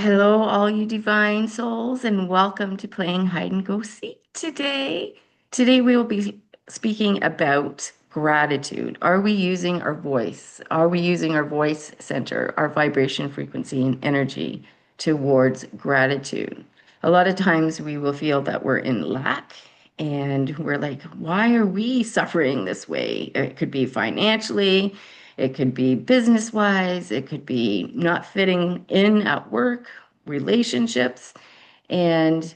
Hello, all you divine souls, and welcome to playing hide and go seek today. Today, we will be speaking about gratitude. Are we using our voice? Are we using our voice center, our vibration, frequency, and energy towards gratitude? A lot of times we will feel that we're in lack and we're like, why are we suffering this way? It could be financially, it could be business wise, it could be not fitting in at work, relationships. And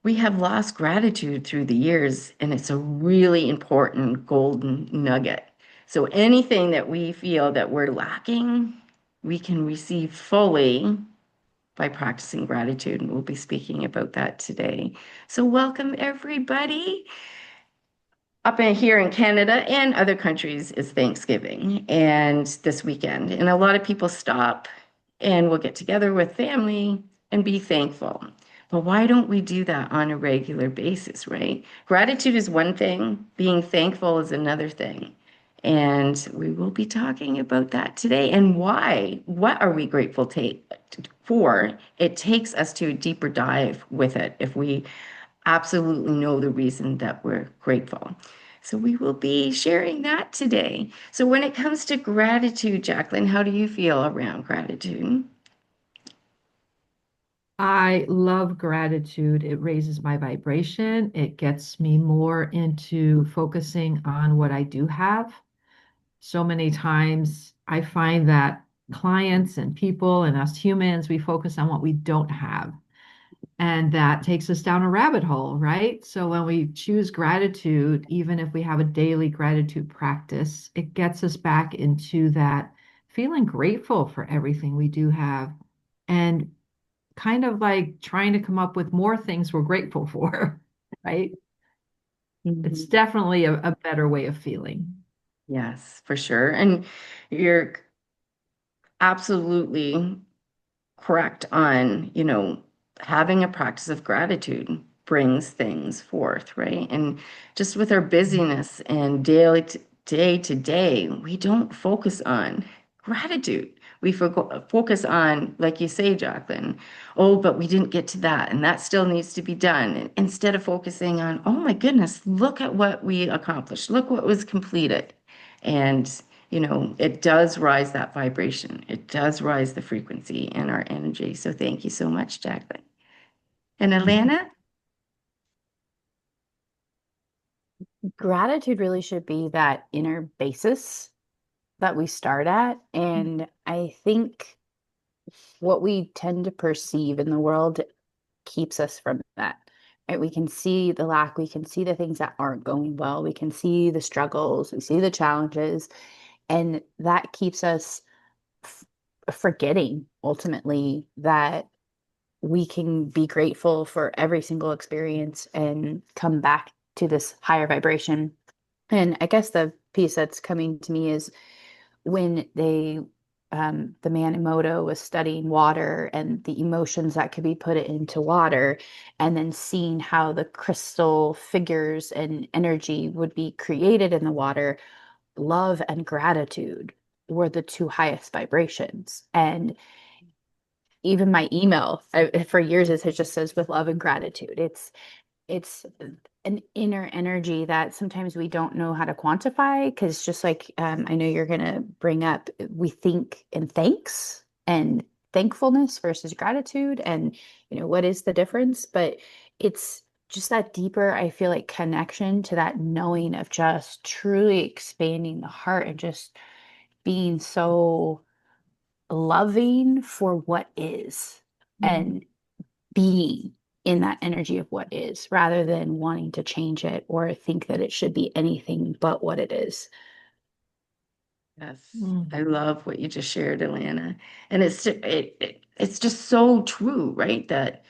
we have lost gratitude through the years, and it's a really important golden nugget. So anything that we feel that we're lacking, we can receive fully by practicing gratitude. And we'll be speaking about that today. So welcome everybody. Up in here in Canada and other countries is Thanksgiving and this weekend. And a lot of people stop and will get together with family and be thankful. But why don't we do that on a regular basis, right? Gratitude is one thing, being thankful is another thing. And we will be talking about that today and why. What are we grateful for? It takes us to a deeper dive with it if we absolutely know the reason that we're grateful. So we will be sharing that today. So when it comes to gratitude, Jacqueline, how do you feel around gratitude? I love gratitude. It raises my vibration. It gets me more into focusing on what I do have. So many times I find that clients and people and us humans, we focus on what we don't have. And that takes us down a rabbit hole, right? So when we choose gratitude, even if we have a daily gratitude practice, it gets us back into that feeling grateful for everything we do have. And kind of like trying to come up with more things we're grateful for, right? It's Mhm. definitely a better way of feeling. Yes, for sure. And you're absolutely correct on, having a practice of gratitude brings things forth, right? And just with our busyness and day to day, we don't focus on gratitude. We focus on, like you say, Jacqueline, oh, but we didn't get to that, and that still needs to be done. And instead of focusing on, oh my goodness, look at what we accomplished, look what was completed. And it does rise that vibration. It does rise the frequency and our energy. So thank you so much, Jacqueline. And Alana? Gratitude really should be that inner basis that we start at. And I think what we tend to perceive in the world keeps us from that. Right? We can see the lack, we can see the things that aren't going well, we can see the struggles, we see the challenges, and that keeps us f forgetting ultimately that we can be grateful for every single experience and come back to this higher vibration. And I guess the piece that's coming to me is when the man Emoto was studying water and the emotions that could be put into water, and then seeing how the crystal figures and energy would be created in the water, love and gratitude were the two highest vibrations. And even my email for years it just says with love and gratitude. It's an inner energy that sometimes we don't know how to quantify because just like I know you're going to bring up, we think in thanks and thankfulness versus gratitude, and what is the difference? But it's just that deeper, I feel like, connection to that knowing of just truly expanding the heart and just being so loving for what is and being in that energy of what is rather than wanting to change it or think that it should be anything but what it is. Yes, Mm. I love what you just shared, Alana. And it's just so true, right? That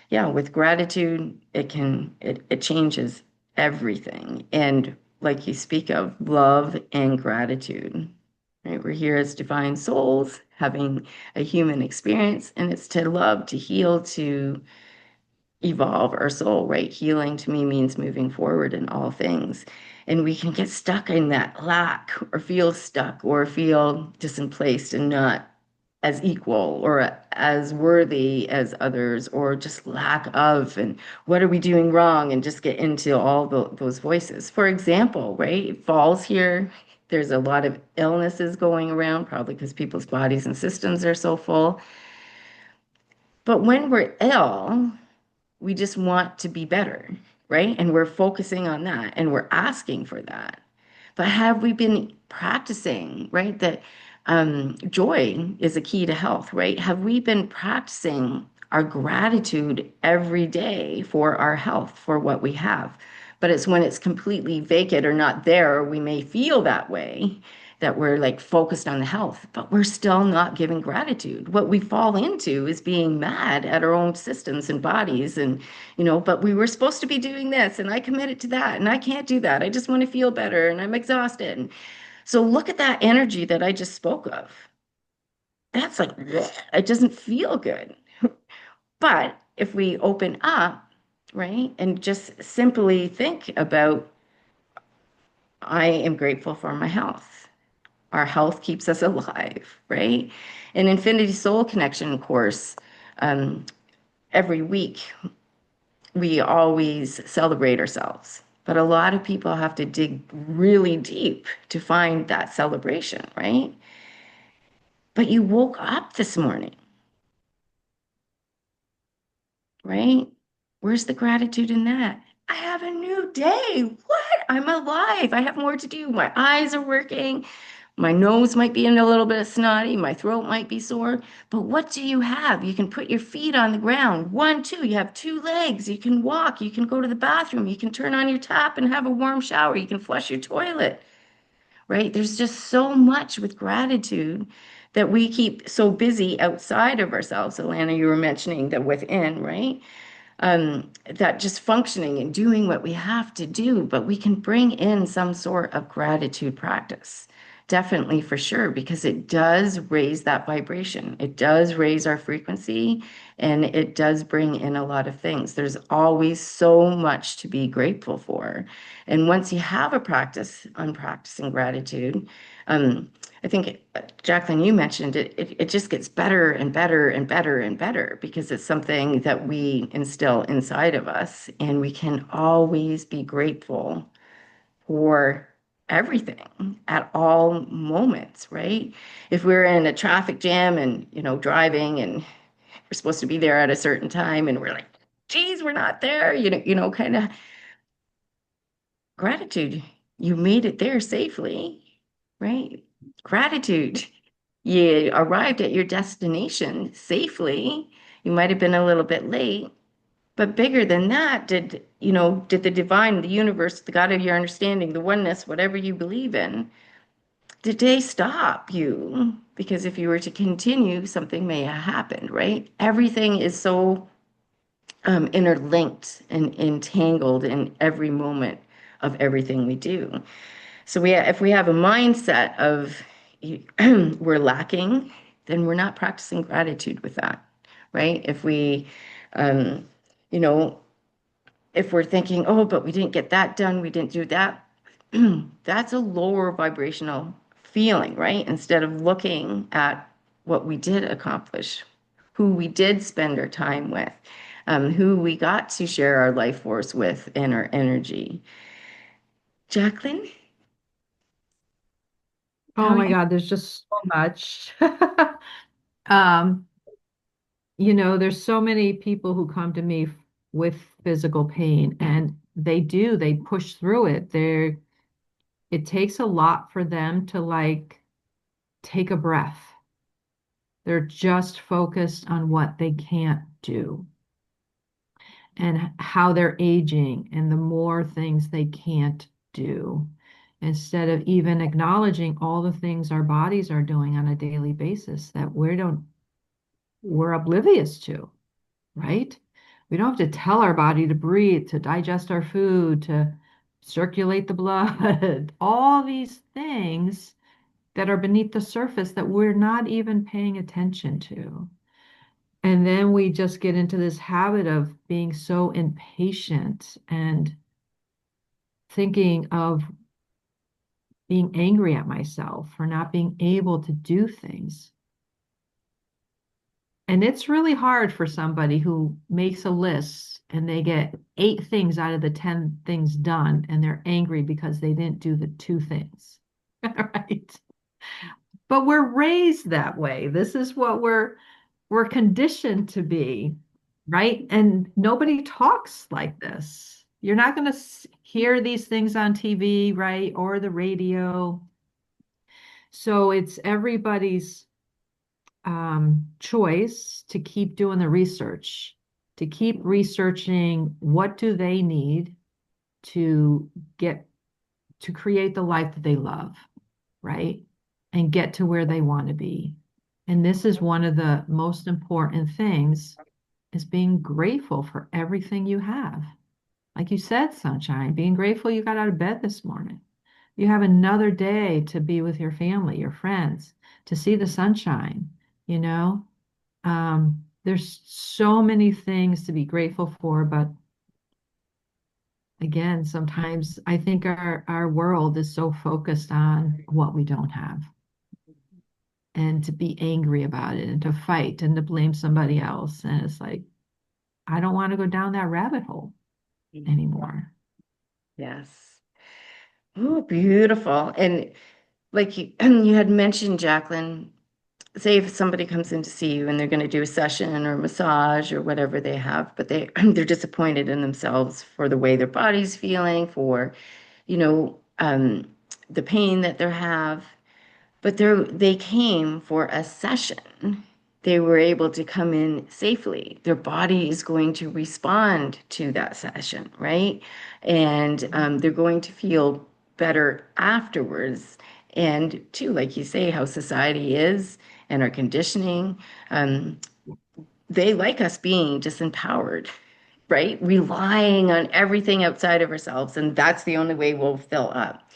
yeah, with gratitude, it changes everything. And like you speak of love and gratitude, right? We're here as divine souls having a human experience, and it's to love, to heal, to evolve our soul, right? Healing to me means moving forward in all things. And we can get stuck in that lack or feel stuck or feel displaced and not as equal or as worthy as others, or just lack of, and what are we doing wrong, and just get into all those voices. For example, right, falls here. There's a lot of illnesses going around, probably because people's bodies and systems are so full. But when we're ill, we just want to be better, right? And we're focusing on that and we're asking for that. But have we been practicing, right? That joy is a key to health, right? Have we been practicing our gratitude every day for our health, for what we have? But it's when it's completely vacant or not there, we may feel that way, that we're like focused on the health, but we're still not giving gratitude. What we fall into is being mad at our own systems and bodies. And, but we were supposed to be doing this, and I committed to that, and I can't do that. I just want to feel better, and I'm exhausted. And so look at that energy that I just spoke of. That's like, bleh, it doesn't feel good. But if we open up, right, and just simply think about, I am grateful for my health. Our health keeps us alive, right? In Infinity Soul Connection course, um, every week we always celebrate ourselves. But a lot of people have to dig really deep to find that celebration, right? But you woke up this morning, right? Where's the gratitude in that? I have a new day. What? I'm alive. I have more to do. My eyes are working. My nose might be in a little bit of snotty. My throat might be sore. But what do you have? You can put your feet on the ground. One, two. You have two legs. You can walk. You can go to the bathroom. You can turn on your tap and have a warm shower. You can flush your toilet, right? There's just so much with gratitude that we keep so busy outside of ourselves. Alana, you were mentioning the within, right? That just functioning and doing what we have to do, but we can bring in some sort of gratitude practice. Definitely, for sure, because it does raise that vibration. It does raise our frequency, and it does bring in a lot of things. There's always so much to be grateful for. And once you have a practice on practicing gratitude, um, I think, Jacqueline, you mentioned it just gets better and better and better and better because it's something that we instill inside of us, and we can always be grateful for everything at all moments, right? If we're in a traffic jam and, driving, and we're supposed to be there at a certain time, and we're like, geez, we're not there, kind of gratitude. You made it there safely, right? Gratitude. You arrived at your destination safely. You might have been a little bit late, but bigger than that, did the divine, the universe, the God of your understanding, the oneness, whatever you believe in, did they stop you? Because if you were to continue, something may have happened, right? Everything is so interlinked and entangled in every moment of everything we do. So if we have a mindset of we're lacking, then we're not practicing gratitude with that, right? If we, um, you know, if we're thinking, oh, but we didn't get that done, we didn't do that, that's a lower vibrational feeling, right? Instead of looking at what we did accomplish, who we did spend our time with, who we got to share our life force with and our energy. Jacqueline, how Oh are my you? God, there's just so much. Um, there's so many people who come to me with physical pain, and they push through it. It takes a lot for them to like take a breath. They're just focused on what they can't do and how they're aging and the more things they can't do, instead of even acknowledging all the things our bodies are doing on a daily basis that we're oblivious to, right? We don't have to tell our body to breathe, to digest our food, to circulate the blood, all these things that are beneath the surface that we're not even paying attention to. And then we just get into this habit of being so impatient and thinking of being angry at myself for not being able to do things. And it's really hard for somebody who makes a list and they get 8 things out of the 10 things done and they're angry because they didn't do the 2 things. Right? But we're raised that way. This is what we're conditioned to be, right? And nobody talks like this. You're not going to hear these things on TV, right? Or the radio. So it's everybody's choice to keep doing the research, to keep researching what do they need to get to create the life that they love, right? And get to where they want to be. And this is one of the most important things is being grateful for everything you have. Like you said, sunshine, being grateful you got out of bed this morning. You have another day to be with your family, your friends, to see the sunshine, you know? There's so many things to be grateful for, but again, sometimes I think our world is so focused on what we don't have and to be angry about it and to fight and to blame somebody else. And it's like, I don't want to go down that rabbit hole anymore. Yes. Oh, beautiful. And like you, you had mentioned, Jacqueline, say if somebody comes in to see you and they're going to do a session or massage or whatever they have, but they're disappointed in themselves for the way their body's feeling, for, you know, the pain that they have. But they came for a session. They were able to come in safely. Their body is going to respond to that session, right? And they're going to feel better afterwards. And too, like you say, how society is and our conditioning, um, they like us being disempowered, right? Relying on everything outside of ourselves. And that's the only way we'll fill up.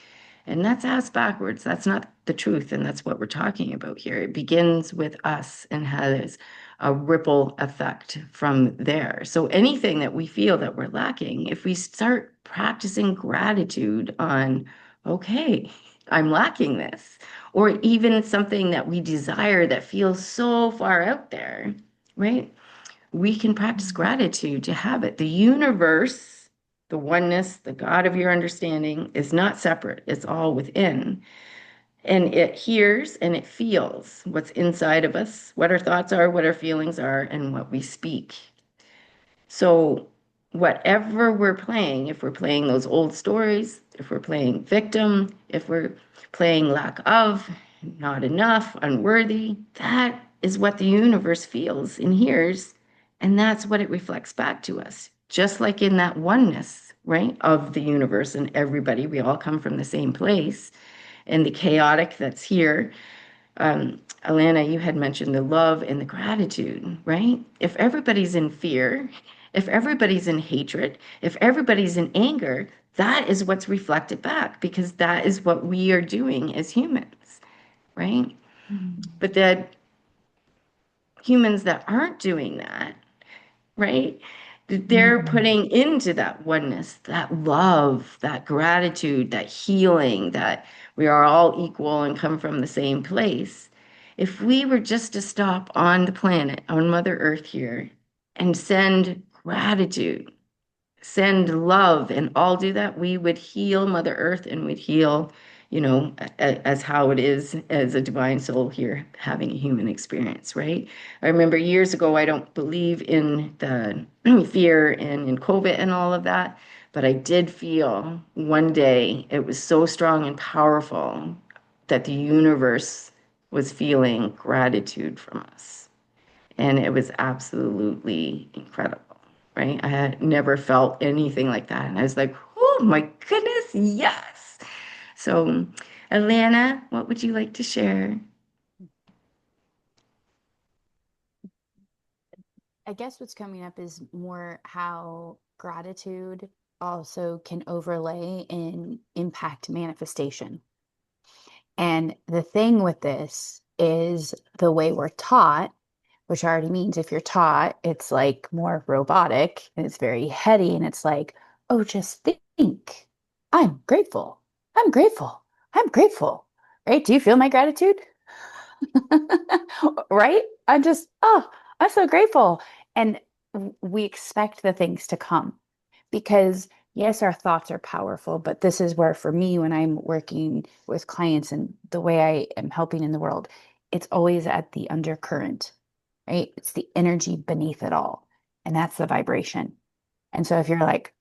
And that's ass backwards. That's not the truth. And that's what we're talking about here. It begins with us and has a ripple effect from there. So anything that we feel that we're lacking, if we start practicing gratitude on, okay, I'm lacking this, or even something that we desire that feels so far out there, right? We can practice gratitude to have it. The universe, the oneness, the God of your understanding is not separate, it's all within. And it hears and it feels what's inside of us, what our thoughts are, what our feelings are, and what we speak. So, whatever we're playing, if we're playing those old stories, if we're playing victim, if we're playing lack of, not enough, unworthy, that is what the universe feels and hears. And that's what it reflects back to us. Just like in that oneness, right, of the universe and everybody, we all come from the same place. And the chaotic that's here, Alana, you had mentioned the love and the gratitude, right? If everybody's in fear, if everybody's in hatred, if everybody's in anger, that is what's reflected back because that is what we are doing as humans, right? Mm. But the humans that aren't doing that, right? They're Mm. putting into that oneness, that love, that gratitude, that healing, that we are all equal and come from the same place. If we were just to stop on the planet, on Mother Earth here, and send gratitude, send love, and all do that, we would heal Mother Earth and we'd heal, as how it is as a divine soul here having a human experience, right? I remember years ago, I don't believe in the fear and in COVID and all of that, but I did feel one day it was so strong and powerful that the universe was feeling gratitude from us. And it was absolutely incredible, right? I had never felt anything like that. And I was like, oh my goodness, yes. So, Alana, what would you like to share? I guess what's coming up is more how gratitude also can overlay and impact manifestation. And the thing with this is the way we're taught, which already means if you're taught, it's like more robotic and it's very heady and it's like, oh, just think. I'm grateful. I'm grateful. I'm grateful. Right? Do you feel my gratitude? Right? I'm just, oh, I'm so grateful. And we expect the things to come because, yes, our thoughts are powerful, but this is where, for me, when I'm working with clients and the way I am helping in the world, it's always at the undercurrent, right? It's the energy beneath it all. And that's the vibration. And so if you're like,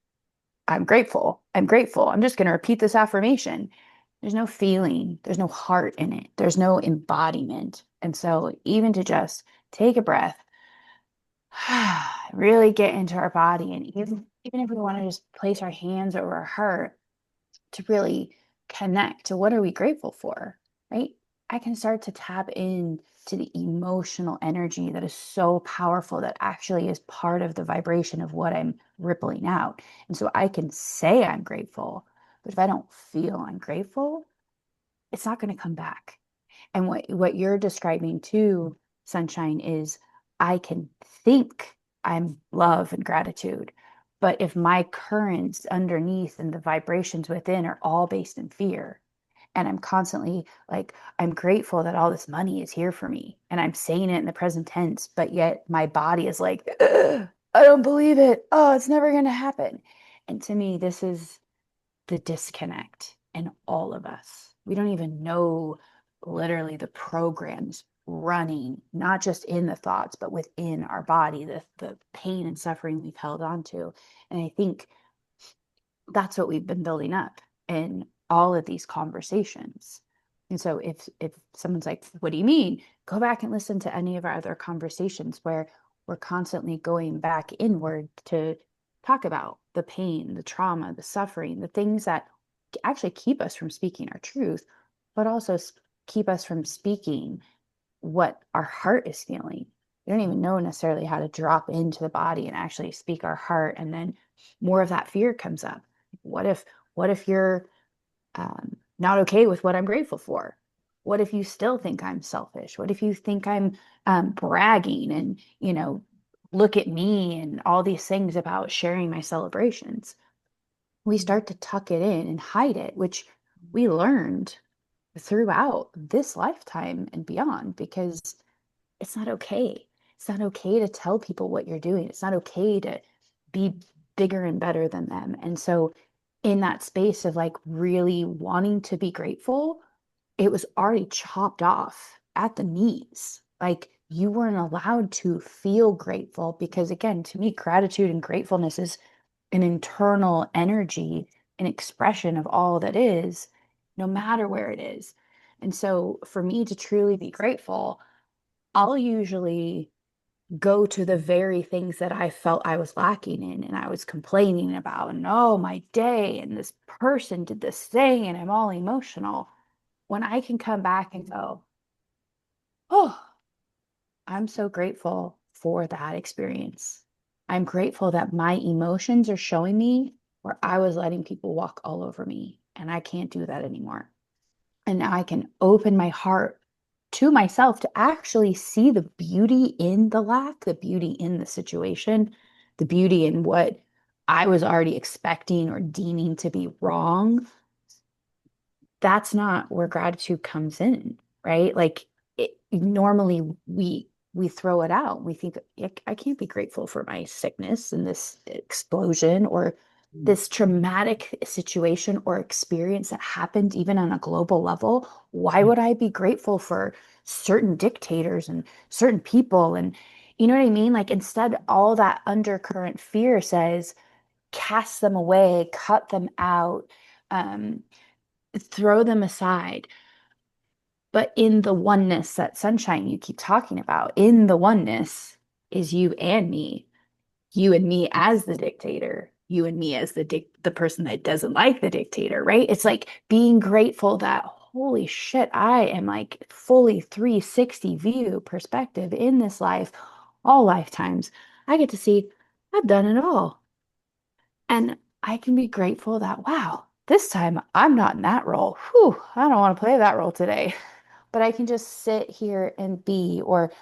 I'm grateful, I'm just going to repeat this affirmation. There's no feeling, there's no heart in it, there's no embodiment. And so, even to just take a breath, really get into our body, and even if we want to just place our hands over our heart to really connect to what are we grateful for, right? I can start to tap in to the emotional energy that is so powerful that actually is part of the vibration of what I'm rippling out. And so I can say I'm grateful, but if I don't feel I'm grateful, it's not going to come back. And what you're describing too, Sunshine, is I can think I'm love and gratitude, but if my currents underneath and the vibrations within are all based in fear, and I'm constantly like, I'm grateful that all this money is here for me, and I'm saying it in the present tense, but yet my body is like, "Ugh, I don't believe it. Oh, it's never going to happen." And to me, this is the disconnect in all of us. We don't even know literally the programs running, not just in the thoughts, but within our body, the pain and suffering we've held on to. And I think that's what we've been building up in all of these conversations. And so if someone's like, what do you mean? Go back and listen to any of our other conversations where we're constantly going back inward to talk about the pain, the trauma, the suffering, the things that actually keep us from speaking our truth, but also keep us from speaking what our heart is feeling. We don't even know necessarily how to drop into the body and actually speak our heart. And then more of that fear comes up. What if, what if you're not okay with what I'm grateful for? What if you still think I'm selfish? What if you think I'm bragging and, look at me and all these things about sharing my celebrations? We start to tuck it in and hide it, which we learned throughout this lifetime and beyond, because it's not okay. It's not okay to tell people what you're doing. It's not okay to be bigger and better than them. And so, in that space of like really wanting to be grateful, it was already chopped off at the knees. Like you weren't allowed to feel grateful because, again, to me, gratitude and gratefulness is an internal energy, an expression of all that is, no matter where it is. And so, for me to truly be grateful, I'll usually go to the very things that I felt I was lacking in and I was complaining about. And oh, my day, and this person did this thing, and I'm all emotional. When I can come back and go, oh, I'm so grateful for that experience. I'm grateful that my emotions are showing me where I was letting people walk all over me, and I can't do that anymore. And now I can open my heart to myself to actually see the beauty in the lack, the beauty in the situation, the beauty in what I was already expecting or deeming to be wrong. That's not where gratitude comes in, right? Like normally we throw it out. We think I can't be grateful for my sickness and this explosion or this traumatic situation or experience that happened even on a global level. Why would I be grateful for certain dictators and certain people? And you know what I mean? Like instead, all that undercurrent fear says, cast them away, cut them out, um, throw them aside. But in the oneness, that sunshine you keep talking about, in the oneness is you and me as the dictator, you and me as the person that doesn't like the dictator, right? It's like being grateful that holy shit, I am like fully 360 view perspective in this life, all lifetimes. I get to see I've done it all. And I can be grateful that, wow, this time I'm not in that role. Whew, I don't want to play that role today. But I can just sit here and be or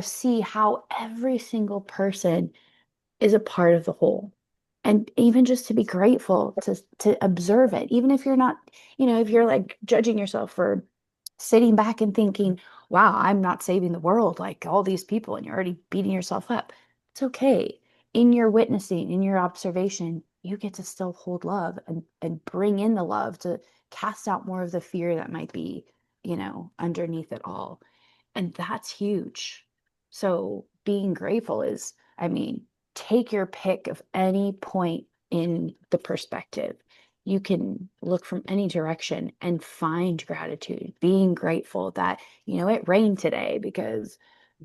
see how every single person is a part of the whole. And even just to be grateful to observe it, even if you're not, if you're like judging yourself for sitting back and thinking, wow, I'm not saving the world like all these people, and you're already beating yourself up. It's okay. In your witnessing, in your observation, you get to still hold love and bring in the love to cast out more of the fear that might be, underneath it all. And that's huge. So being grateful is, I mean, take your pick of any point in the perspective. You can look from any direction and find gratitude, being grateful that, it rained today because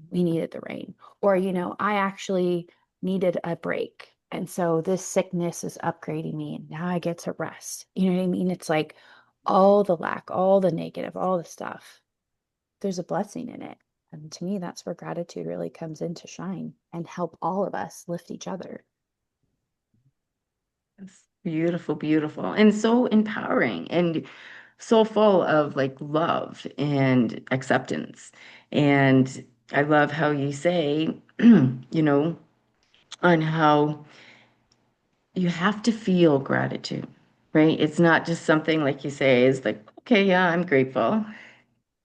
we needed the rain. Or, I actually needed a break. And so this sickness is upgrading me and now I get to rest. You know what I mean? It's like all the lack, all the negative, all the stuff, there's a blessing in it. And to me, that's where gratitude really comes in to shine and help all of us lift each other. It's beautiful, beautiful, and so empowering and so full of like love and acceptance. And I love how you say, on how you have to feel gratitude, right? It's not just something like you say is like, okay, yeah, I'm grateful.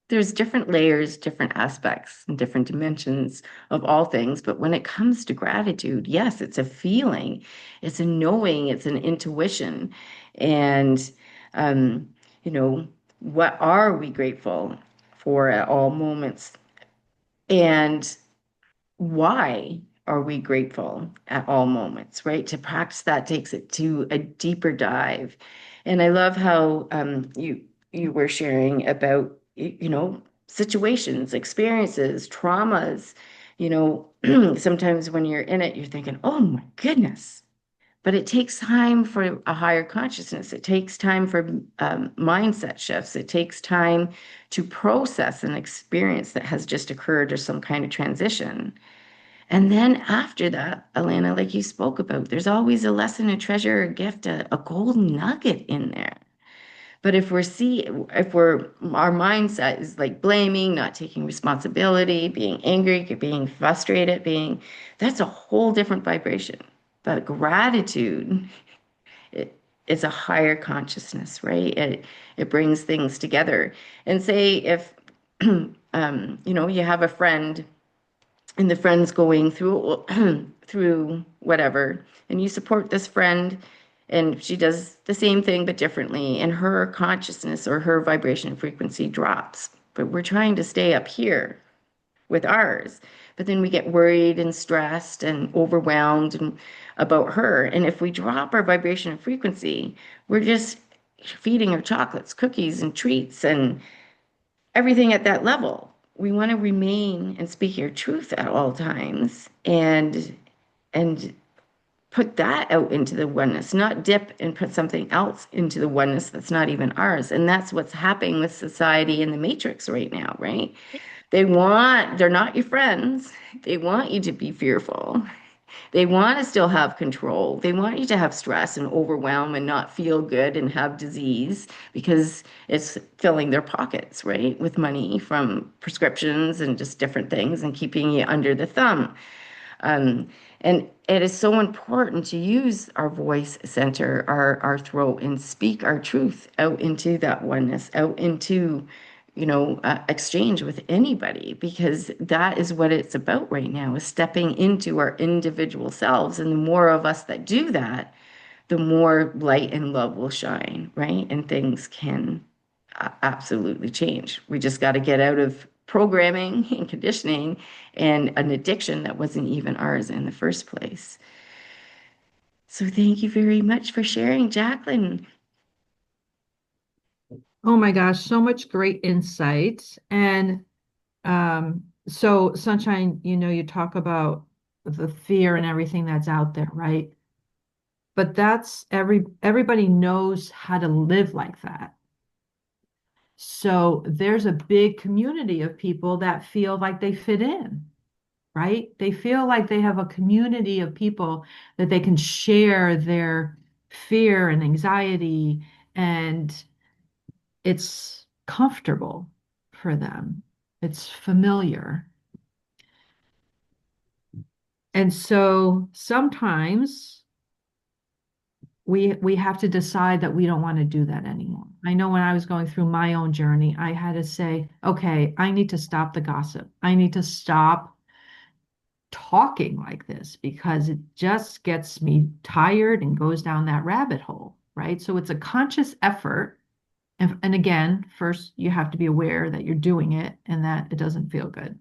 There's different layers, different aspects, and different dimensions of all things. But when it comes to gratitude, yes, it's a feeling, it's a knowing, it's an intuition. And, um, you know, what are we grateful for at all moments? And why are we grateful at all moments, right? To practice that takes it to a deeper dive. And I love how you were sharing about situations, experiences, traumas. Sometimes when you're in it, you're thinking, "Oh my goodness." But it takes time for a higher consciousness. It takes time for mindset shifts. It takes time to process an experience that has just occurred or some kind of transition. And then after that, Alana, like you spoke about, there's always a lesson, a treasure, a gift, a golden nugget in there. But if our mindset is like blaming, not taking responsibility, being angry, being frustrated, that's a whole different vibration. But gratitude, it, it's a higher consciousness, right? It brings things together. And say if you have a friend and the friend's going through through whatever, and you support this friend and she does the same thing but differently, and her consciousness or her vibration frequency drops, but we're trying to stay up here with ours, but then we get worried and stressed and overwhelmed about her, and if we drop our vibration and frequency, we're just feeding her chocolates, cookies, and treats and everything at that level. We want to remain and speak your truth at all times and put that out into the oneness, not dip and put something else into the oneness that's not even ours. And that's what's happening with society in the matrix right now, right? They're not your friends. They want you to be fearful. They want to still have control. They want you to have stress and overwhelm and not feel good and have disease because it's filling their pockets, right? With money from prescriptions and just different things and keeping you under the thumb. Um, and it is so important to use our voice center, our throat, and speak our truth out into that oneness, out into, exchange with anybody, because that is what it's about right now, is stepping into our individual selves. And the more of us that do that, the more light and love will shine, right? And things can absolutely change. We just got to get out of programming and conditioning and an addiction that wasn't even ours in the first place. So thank you very much for sharing, Jacqueline. Oh my gosh, so much great insight. And so Sunshine, you talk about the fear and everything that's out there, right? But that's everybody knows how to live like that. So there's a big community of people that feel like they fit in, right? They feel like they have a community of people that they can share their fear and anxiety, and it's comfortable for them. It's familiar. And so sometimes we have to decide that we don't want to do that anymore. I know when I was going through my own journey, I had to say, okay, I need to stop the gossip. I need to stop talking like this because it just gets me tired and goes down that rabbit hole, right? So it's a conscious effort. And again, first you have to be aware that you're doing it and that it doesn't feel good.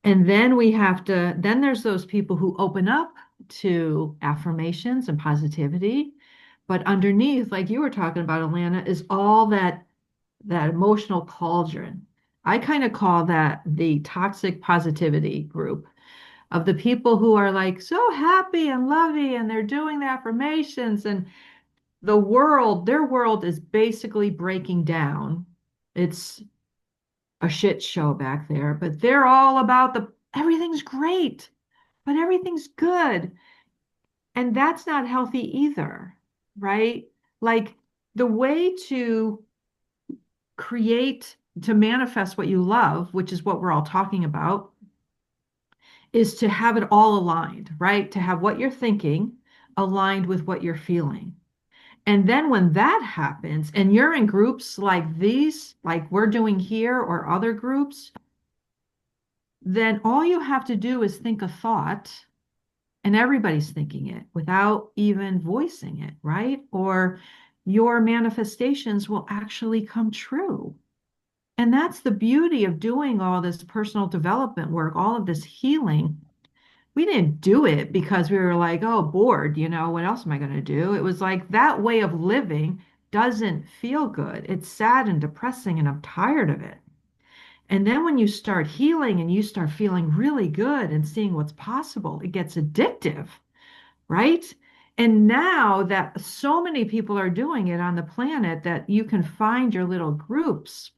And then then there's those people who open up to affirmations and positivity. But underneath, like you were talking about, Alana, is all that emotional cauldron. I kind of call that the toxic positivity group of the people who are like so happy and lovey and they're doing the affirmations and their world is basically breaking down. It's a shit show back there, but they're all about everything's great, but everything's good. And that's not healthy either, right? Like the way to manifest what you love, which is what we're all talking about, is to have it all aligned, right? To have what you're thinking aligned with what you're feeling. And then when that happens, and you're in groups like these, like we're doing here, or other groups, then all you have to do is think a thought, and everybody's thinking it without even voicing it, right? Or your manifestations will actually come true. And that's the beauty of doing all this personal development work, all of this healing. We didn't do it because we were like, oh, bored, what else am I going to do? It was like that way of living doesn't feel good. It's sad and depressing, and I'm tired of it. And then when you start healing and you start feeling really good and seeing what's possible, it gets addictive, right? And now that so many people are doing it on the planet, that you can find your little groups,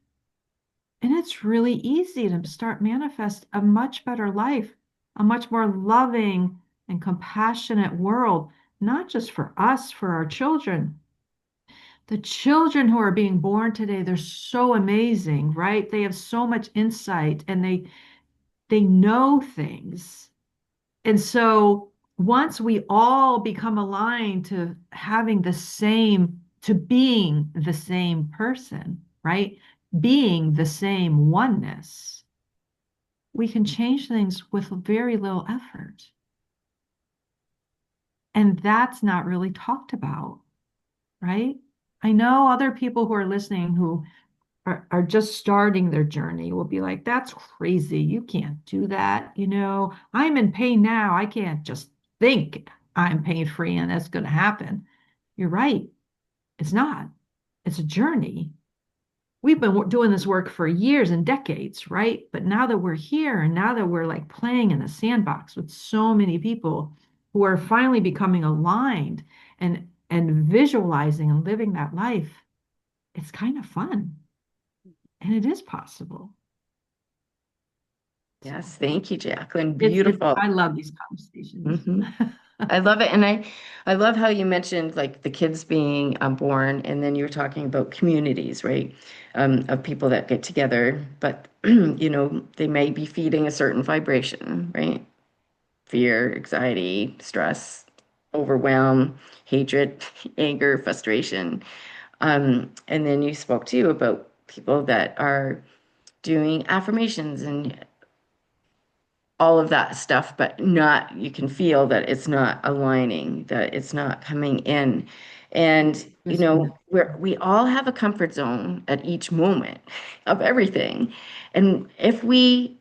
and it's really easy to start manifest a much better life, a much more loving and compassionate world, not just for us, for our children. The children who are being born today, they're so amazing, right? They have so much insight and they know things. And so once we all become aligned to to being the same person, right? Being the same oneness, we can change things with very little effort. And that's not really talked about, right? I know other people who are listening who are just starting their journey will be like, that's crazy. You can't do that. I'm in pain now. I can't just think I'm pain free and that's going to happen. You're right. It's not. It's a journey. We've been doing this work for years and decades, right? But now that we're here and now that we're like playing in a sandbox with so many people who are finally becoming aligned and visualizing and living that life, it's kind of fun. And it is possible. Yes, thank you, Jacqueline. It's Beautiful. I love these conversations. Hmm. I love it. And I love how you mentioned like the kids being born, and then you were talking about communities, right? Of people that get together, but they may be feeding a certain vibration, right? Fear, anxiety, stress, overwhelm, hatred, anger, frustration. And then you spoke too about people that are doing affirmations and all of that stuff, but not, you can feel that it's not aligning, that it's not coming in. And, Just we all have a comfort zone at each moment of everything. And if we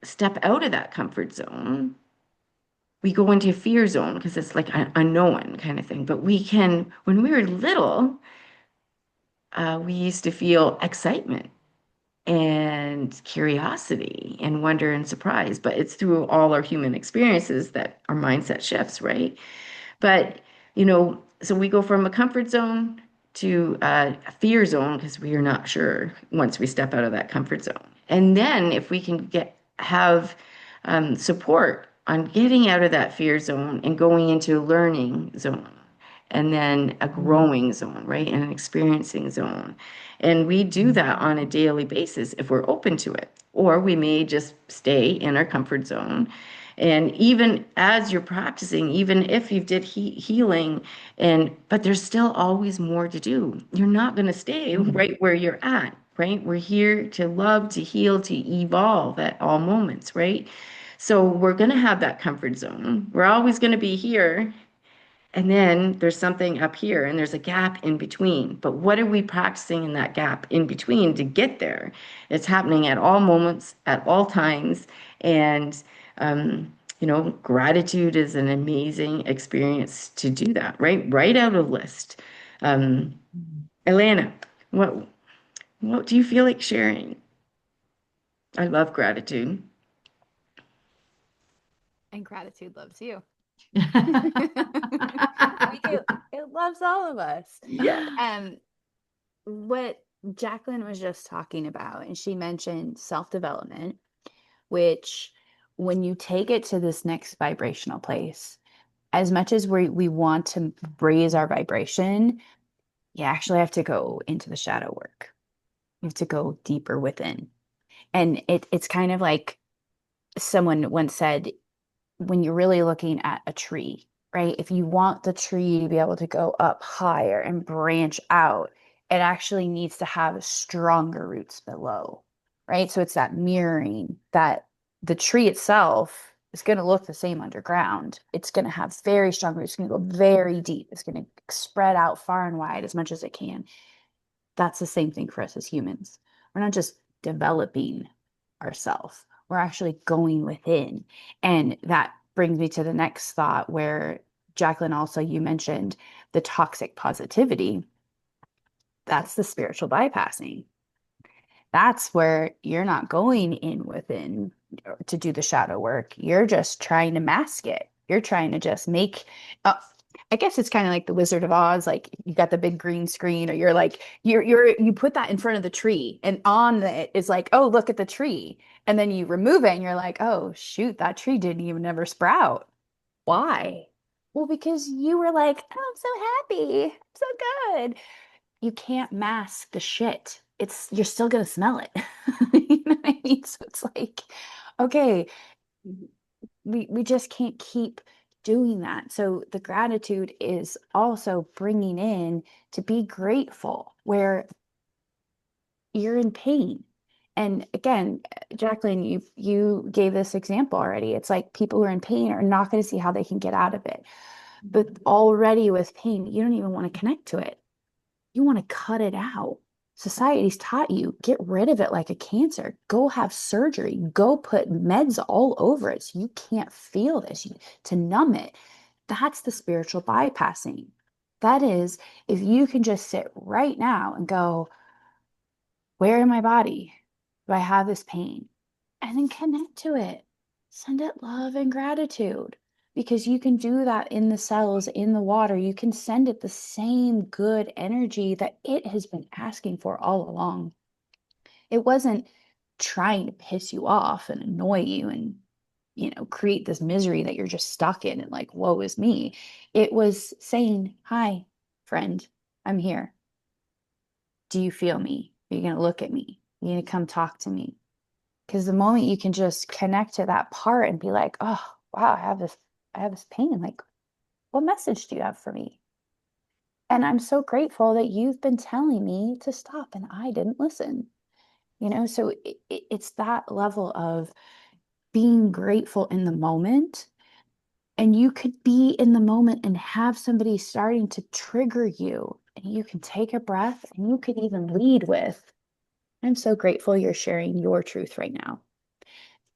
step out of that comfort zone, we go into a fear zone because it's like an unknown kind of thing. But when we were little, we used to feel excitement and curiosity and wonder and surprise. But it's through all our human experiences that our mindset shifts, right? But, so we go from a comfort zone to a fear zone because we are not sure once we step out of that comfort zone. And then if we can have support on getting out of that fear zone and going into a learning zone, and then a growing zone, right? And an experiencing zone. And we do that on a daily basis if we're open to it. Or we may just stay in our comfort zone And even as you're practicing, even if you did healing, but there's still always more to do. You're not going to stay Mhm. right where you're at, right? We're here to love, to heal, to evolve at all moments, right? So we're going to have that comfort zone. We're always going to be here, and then there's something up here, and there's a gap in between. But what are we practicing in that gap in between to get there? It's happening at all moments, at all times. And, gratitude is an amazing experience to do that, right? Write out a list. Um, Elena, what, what do you feel like sharing? I love gratitude. And gratitude loves you. Like it loves all of us. Yeah. And what Jacqueline was just talking about, and she mentioned self-development, which when you take it to this next vibrational place, as much as we want to raise our vibration, you actually have to go into the shadow work. You have to go deeper within. And it's kind of like someone once said, when you're really looking at a tree, right? If you want the tree to be able to go up higher and branch out, it actually needs to have stronger roots below, right? So it's that mirroring that the tree itself is going to look the same underground. It's going to have very strong roots. It's going to go very deep. It's going to spread out far and wide as much as it can. That's the same thing for us as humans. We're not just developing ourselves, we're actually going within. And that brings me to the next thought where Jacqueline, also you mentioned the toxic positivity. That's the spiritual bypassing. That's where you're not going in within to do the shadow work. You're just trying to mask it. You're trying to just make, uh, I guess it's kind of like the Wizard of Oz, like you got the big green screen, or you're like, you put that in front of the tree, and on it is like, oh, look at the tree. And then you remove it and you're like, oh, shoot, that tree didn't even ever sprout. Why? Well, because you were like, oh, I'm so happy. I'm so good. You can't mask the shit. You're still gonna smell it. You know what I mean? So it's like, okay, we just can't keep doing that. So the gratitude is also bringing in to be grateful where you're in pain. And again, Jacqueline, you gave this example already. It's like people who are in pain are not going to see how they can get out of it. But already with pain, you don't even want to connect to it. You want to cut it out. Society's taught you get rid of it like a cancer. Go have surgery. Go put meds all over it so you can't feel this, to numb it. That's the spiritual bypassing. That is, if you can just sit right now and go, where in my body do I have this pain? And then connect to it. Send it love and gratitude because you can do that in the cells, in the water. You can send it the same good energy that it has been asking for all along. It wasn't trying to piss you off and annoy you and, create this misery that you're just stuck in and like, woe is me. It was saying, hi, friend, I'm here. Do you feel me? Are you going to look at me? Are you going to come talk to me? Because the moment you can just connect to that part and be like, oh, wow, I have this pain. Like, what message do you have for me? And I'm so grateful that you've been telling me to stop and I didn't listen. So it's that level of being grateful in the moment. And you could be in the moment and have somebody starting to trigger you. And you can take a breath and you could even lead with, I'm so grateful you're sharing your truth right now.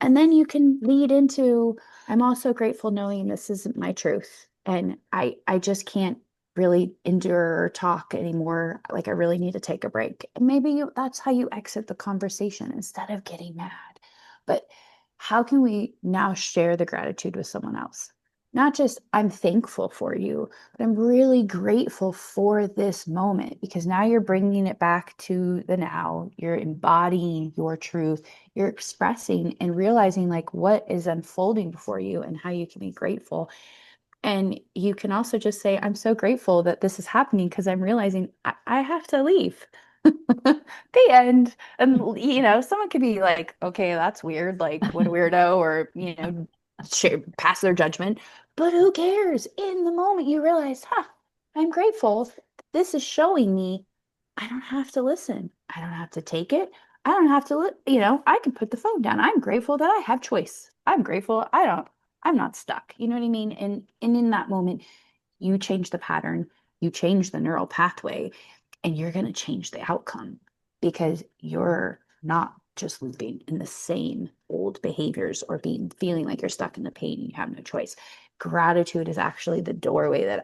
And then you can lead into, I'm also grateful knowing this isn't my truth. And I just can't really endure or talk anymore. Like I really need to take a break. And maybe that's how you exit the conversation instead of getting mad. But how can we now share the gratitude with someone else? Not just, I'm thankful for you, but I'm really grateful for this moment because now you're bringing it back to the now. You're embodying your truth, you're expressing and realizing like what is unfolding before you and how you can be grateful. And you can also just say, I'm so grateful that this is happening because I'm realizing I have to leave. The end. And someone could be like, okay, that's weird, like what a weirdo, or pass their judgment. But who cares? In the moment, you realize, I'm grateful. This is showing me I don't have to listen. I don't have to take it. I don't have to, I can put the phone down. I'm grateful that I have choice. I'm grateful I'm not stuck. You know what I mean? And in that moment, you change the pattern, you change the neural pathway, and you're going to change the outcome because you're not just looping in the same old behaviors or feeling like you're stuck in the pain and you have no choice. Gratitude is actually the doorway that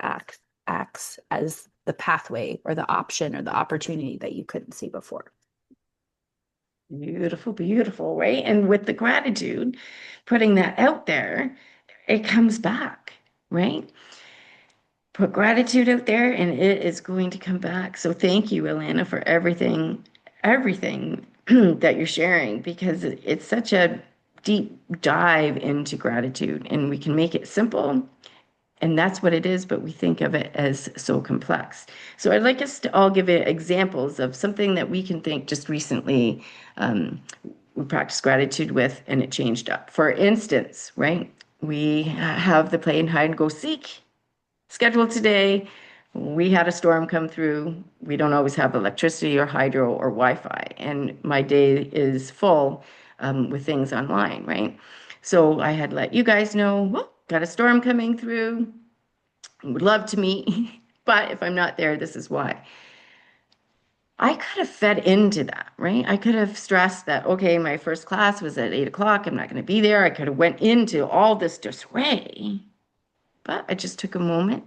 acts as the pathway or the option or the opportunity that you couldn't see before. Beautiful, beautiful, right? And with the gratitude, putting that out there, it comes back, right? Put gratitude out there and it is going to come back. So thank you, Alana, for everything that you're sharing, because it's such a deep dive into gratitude and we can make it simple. And that's what it is, but we think of it as so complex. So I'd like us to all give examples of something that we can think just recently we practiced gratitude with and it changed up. For instance, right, we have the play and hide and go seek scheduled today. We had a storm come through. We don't always have electricity or hydro or Wi-Fi, and my day is full with things online, right? So I had let you guys know, well, got a storm coming through. Would love to meet, but if I'm not there, this is why. I could have fed into that, right? I could have stressed that, okay, my first class was at 8 o'clock. I'm not going to be there. I could have went into all this disarray, but I just took a moment,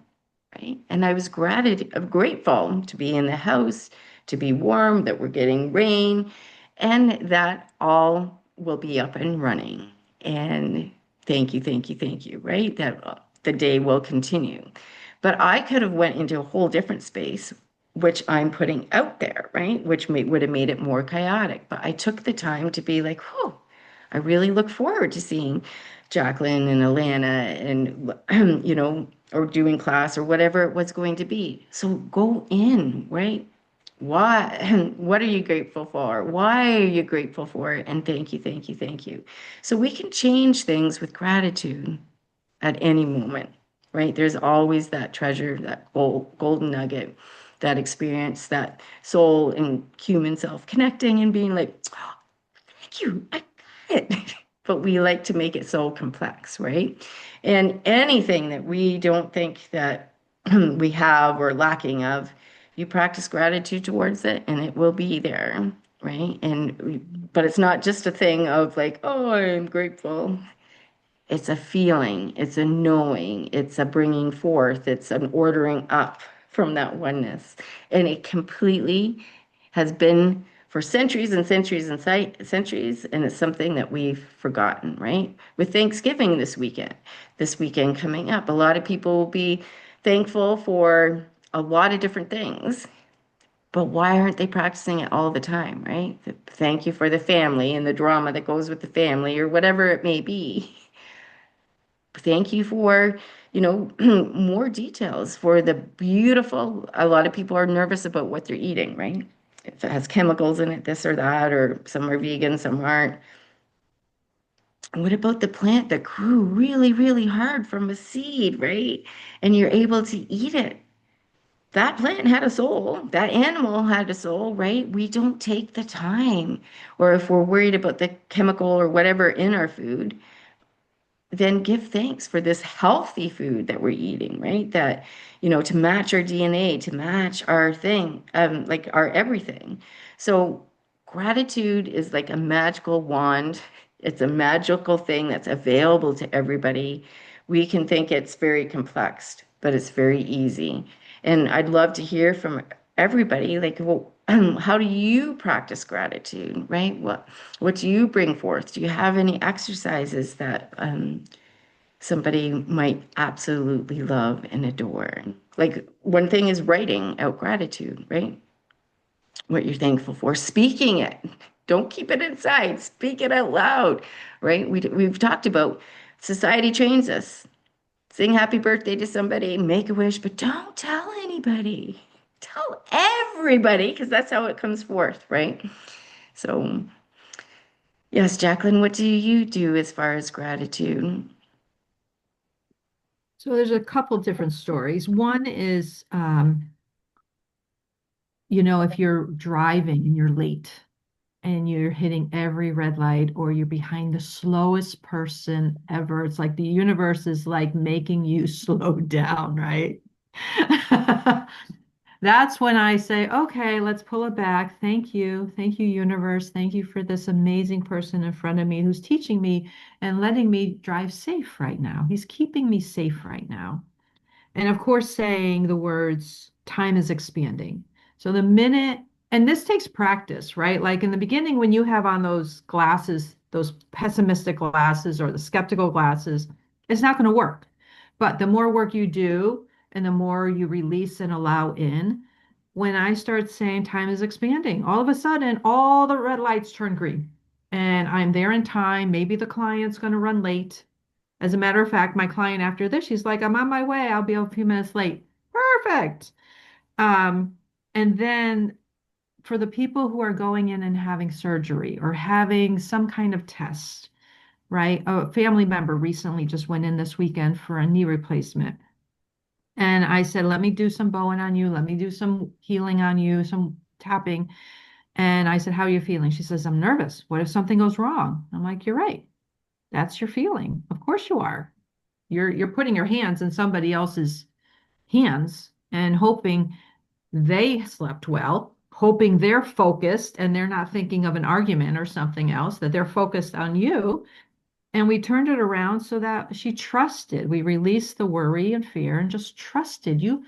right? And I was grateful to be in the house, to be warm, that we're getting rain, and that all will be up and running. And thank you, thank you, thank you, right? That the day will continue. But I could have went into a whole different space, which I'm putting out there, right? Which would have made it more chaotic. But I took the time to be like, whew, I really look forward to seeing Jacqueline and Alana and, or doing class or whatever it was going to be. So go in, right? Why, what are you grateful for? Why are you grateful for it? And thank you, thank you, thank you. So we can change things with gratitude at any moment, right? There's always that treasure, that golden nugget, that experience, that soul and human self connecting and being like, oh, thank you, I got it. But we like to make it so complex, right? And anything that we don't think that we have or lacking of, you practice gratitude towards it and it will be there, right? But it's not just a thing of like, oh, I'm grateful. It's a feeling, it's a knowing, it's a bringing forth, it's an ordering up from that oneness. And it completely has been for centuries and centuries and centuries, and it's something that we've forgotten, right? With Thanksgiving this weekend coming up, a lot of people will be thankful for a lot of different things. But why aren't they practicing it all the time, right? Thank you for the family and the drama that goes with the family or whatever it may be. Thank you for, more details for the beautiful. A lot of people are nervous about what they're eating, right? If it has chemicals in it, this or that, or some are vegan, some aren't. What about the plant that grew really, really hard from a seed, right? And you're able to eat it. That plant had a soul. That animal had a soul, right? We don't take the time. Or if we're worried about the chemical or whatever in our food, then give thanks for this healthy food that we're eating, right? That, to match our DNA, to match our thing, like our everything. So gratitude is like a magical wand. It's a magical thing that's available to everybody. We can think it's very complex, but it's very easy. And I'd love to hear from everybody, like, well, how do you practice gratitude, right? What do you bring forth? Do you have any exercises that somebody might absolutely love and adore? Like one thing is writing out gratitude, right? What you're thankful for, speaking it. Don't keep it inside. Speak it out loud, right? We've talked about society trains us. Sing happy birthday to somebody, make a wish, but don't tell anybody. Tell everybody, because that's how it comes forth, right? So, yes, Jacqueline, what do you do as far as gratitude? So there's a couple different stories. One is, if you're driving and you're late and you're hitting every red light or you're behind the slowest person ever, it's like the universe is like making you slow down, right? That's when I say, okay, let's pull it back. Thank you. Thank you, universe. Thank you for this amazing person in front of me who's teaching me and letting me drive safe right now. He's keeping me safe right now. And of course, saying the words, time is expanding. So the minute, and this takes practice, right? Like in the beginning, when you have on those glasses, those pessimistic glasses or the skeptical glasses, it's not going to work. But the more work you do and the more you release and allow in, when I start saying time is expanding, all of a sudden, all the red lights turn green. And I'm there in time. Maybe the client's going to run late. As a matter of fact, my client after this, she's like, I'm on my way. I'll be a few minutes late. Perfect. Um, and then for the people who are going in and having surgery or having some kind of test, right? A family member recently just went in this weekend for a knee replacement. And I said, let me do some bowing on you. Let me do some healing on you, some tapping. And I said, how are you feeling? She says, I'm nervous. What if something goes wrong? I'm like, you're right. That's your feeling. Of course you are. You're putting your hands in somebody else's hands and hoping they slept well, hoping they're focused and they're not thinking of an argument or something else, that they're focused on you. And we turned it around so that she trusted. We released the worry and fear and just trusted you.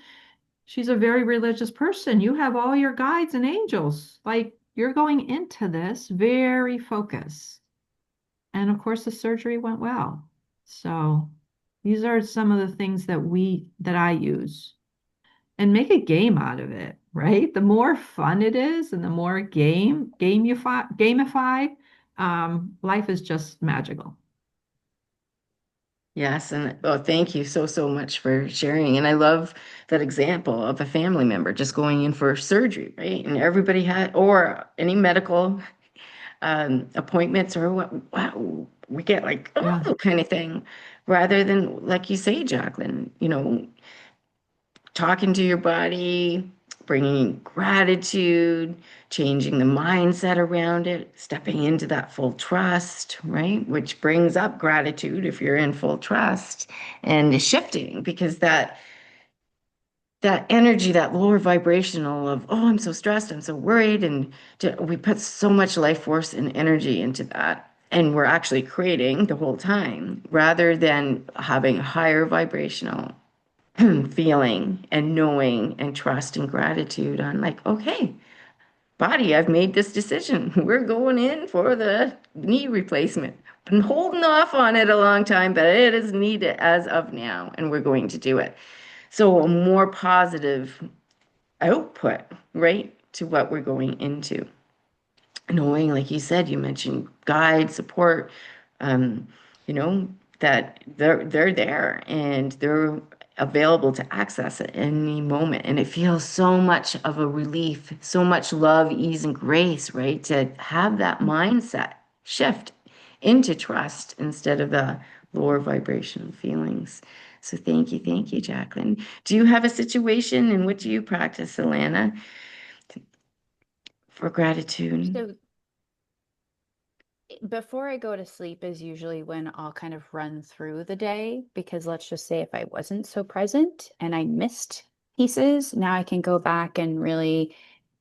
She's a very religious person. You have all your guides and angels. Like you're going into this very focused. And of course, the surgery went well. So these are some of the things that I use and make a game out of it, right? The more fun it is and the more gamified, life is just magical. Yes, and oh, thank you so, so much for sharing. And I love that example of a family member just going in for surgery, right? And everybody had, or any medical appointments or what, wow, we get like, Yeah. oh, kind of thing, rather than, like you say, Jacqueline, talking to your body, bringing gratitude, changing the mindset around it, stepping into that full trust, right? Which brings up gratitude if you're in full trust and shifting because that energy, that lower vibrational of, oh, I'm so stressed, I'm so worried, and we put so much life force and energy into that. And we're actually creating the whole time rather than having higher vibrational feeling and knowing and trust and gratitude on like, okay, body, I've made this decision. We're going in for the knee replacement. Been holding off on it a long time, but it is needed as of now, and we're going to do it. So a more positive output, right, to what we're going into. Knowing, like you said, you mentioned guide, support, um, you know, that they're there and they're available to access at any moment. And it feels so much of a relief, so much love, ease, and grace, right? To have that mindset shift into trust instead of the lower vibrational feelings. So thank you, Jacqueline. Do you have a situation and what do you practice, Alana, for gratitude? So before I go to sleep is usually when I'll kind of run through the day because let's just say if I wasn't so present and I missed pieces, now I can go back and really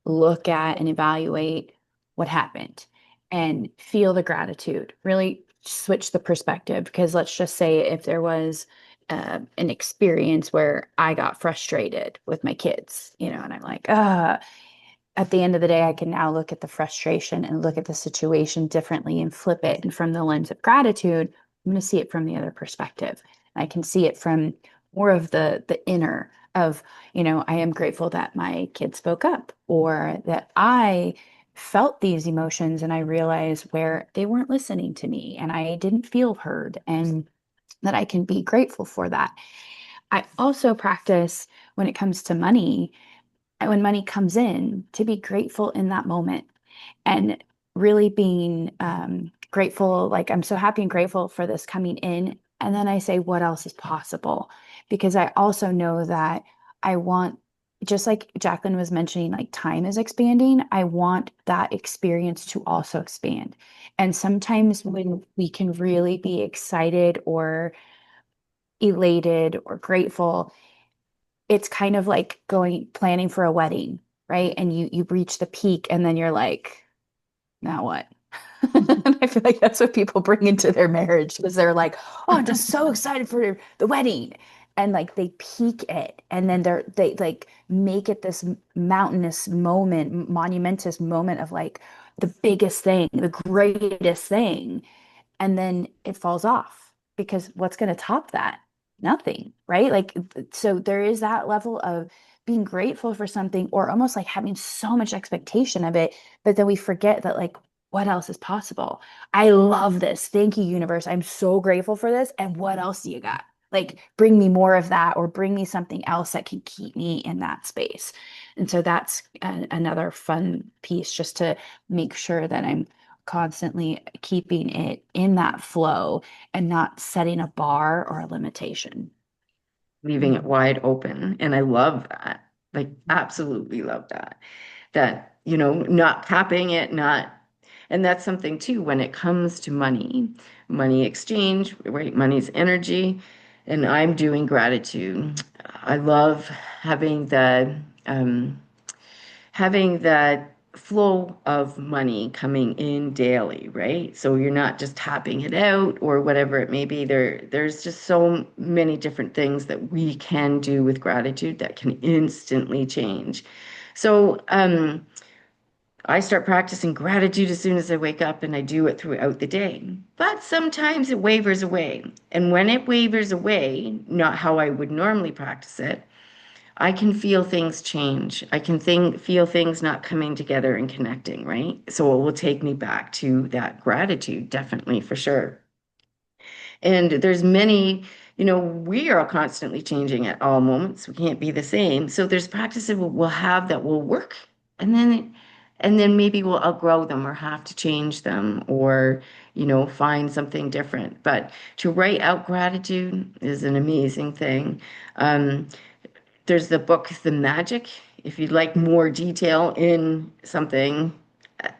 look at and evaluate what happened and feel the gratitude, really switch the perspective. Because let's just say if there was an experience where I got frustrated with my kids, and I'm like, at the end of the day, I can now look at the frustration and look at the situation differently and flip it. And from the lens of gratitude, I'm going to see it from the other perspective. I can see it from more of the inner of, I am grateful that my kid spoke up or that I felt these emotions and I realized where they weren't listening to me and I didn't feel heard and that I can be grateful for that. I also practice when it comes to money when money comes in to be grateful in that moment and really being grateful like I'm so happy and grateful for this coming in And then I say, what else is possible? Because I also know that I want, just like Jacqueline was mentioning, like time is expanding, I want that experience to also expand. And sometimes when we can really be excited or elated or grateful, it's kind of like going planning for a wedding, right? And you reach the peak and then you're like, now what? And I feel like that's what people bring into their marriage because they're like, oh, I'm just so excited for the wedding. And like they peak it and then they like make it this mountainous moment, monumentous moment of like the biggest thing, the greatest thing. And then it falls off because what's going to top that? Nothing, right? Like, so there is that level of being grateful for something or almost like having so much expectation of it, but then we forget that, like, what else is possible? I love this. Thank you, universe. I'm so grateful for this. And what else do you got? Like, bring me more of that or bring me something else that can keep me in that space. And so that's another fun piece just to make sure that I'm constantly keeping it in that flow and not setting a bar or a limitation. Leaving it wide open. And I love that. Like, absolutely love that. That, not capping it, not, and that's something too when it comes to money, money exchange, right? Money's energy. And I'm doing gratitude. I love having the flow of money coming in daily, right? So you're not just tapping it out or whatever it may be. There's just so many different things that we can do with gratitude that can instantly change. So I start practicing gratitude as soon as I wake up and I do it throughout the day. But sometimes it wavers away. And when it wavers away, not how I would normally practice it, I can feel things change. I can feel things not coming together and connecting, right? So it will take me back to that gratitude, definitely for sure. And there's many, we are constantly changing at all moments. We can't be the same. So there's practices we'll have that will work, and then maybe we'll outgrow them or have to change them or, find something different. But to write out gratitude is an amazing thing. There's the book, The Magic. If you'd like more detail in something,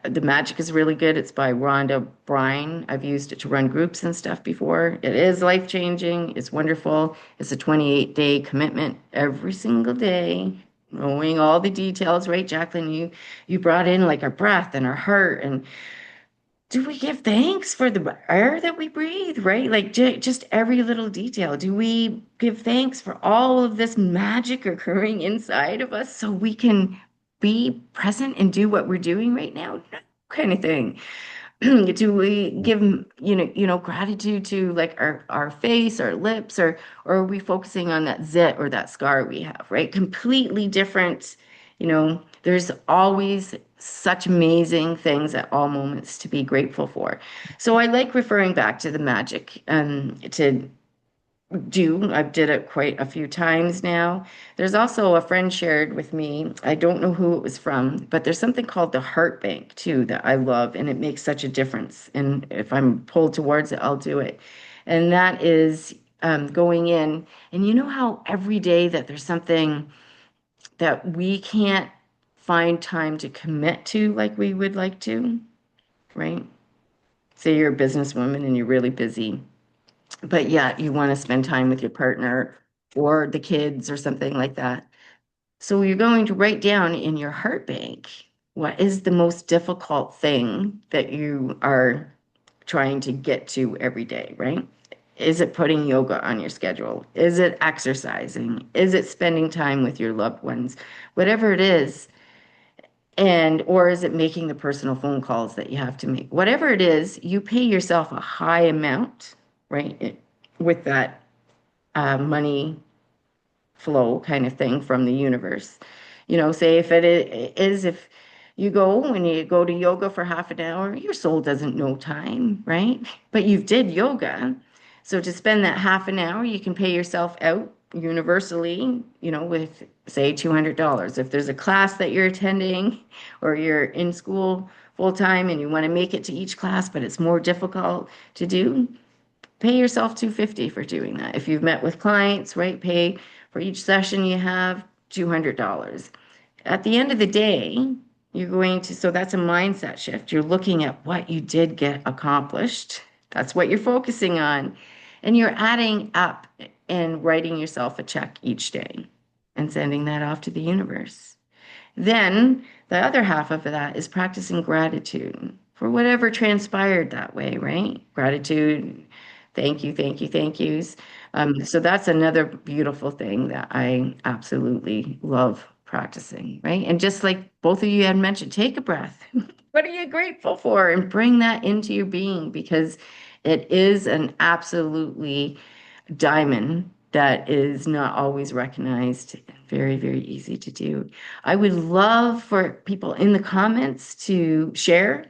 The Magic is really good. It's by Rhonda Bryan. I've used it to run groups and stuff before. It is life changing. It's wonderful. It's a 28-day commitment every single day, knowing all the details, right, Jacqueline? You brought in like our breath and our heart and do we give thanks for the air that we breathe, right? Like just every little detail. Do we give thanks for all of this magic occurring inside of us so we can be present and do what we're doing right now? Kind of thing. Do we give gratitude to like our face, our lips, or are we focusing on that zit or that scar we have, right? Completely different. There's always such amazing things at all moments to be grateful for. So I like referring back to the magic to do. I've did it quite a few times now. There's also a friend shared with me. I don't know who it was from, but there's something called the Heart Bank too that I love, and it makes such a difference. And if I'm pulled towards it, I'll do it. And that is going in, and you know how every day that there's something that we can't find time to commit to like we would like to, right? Say you're a businesswoman and you're really busy but yet you want to spend time with your partner or the kids or something like that. So you're going to write down in your heart bank what is the most difficult thing that you are trying to get to every day, right? Is it putting yoga on your schedule? Is it exercising? Is it spending time with your loved ones? Whatever it is, and or is it making the personal phone calls that you have to make? Whatever it is, you pay yourself a high amount, right? With that money flow kind of thing from the universe. Say if if you go when you go to yoga for half an hour, your soul doesn't know time, right? But you did yoga. So to spend that half an hour, you can pay yourself out universally, with say $200. If there's a class that you're attending or you're in school full time and you want to make it to each class, but it's more difficult to do, pay yourself $250 for doing that. If you've met with clients, right, pay for each session you have $200. At the end of the day, you're going to, so that's a mindset shift. You're looking at what you did get accomplished. That's what you're focusing on. And you're adding up and writing yourself a check each day and sending that off to the universe. Then the other half of that is practicing gratitude for whatever transpired that way, right? Gratitude, thank you, thank you, thank yous. So that's another beautiful thing that I absolutely love practicing, right? And just like both of you had mentioned, take a breath. What are you grateful for? And bring that into your being because it is an absolutely diamond that is not always recognized and very, very easy to do. I would love for people in the comments to share,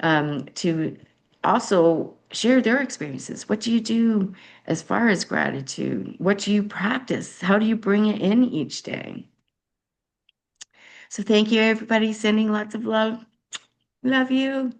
to also share their experiences. What do you do as far as gratitude? What do you practice? How do you bring it in each day? So thank you, everybody. Sending lots of love. Love you.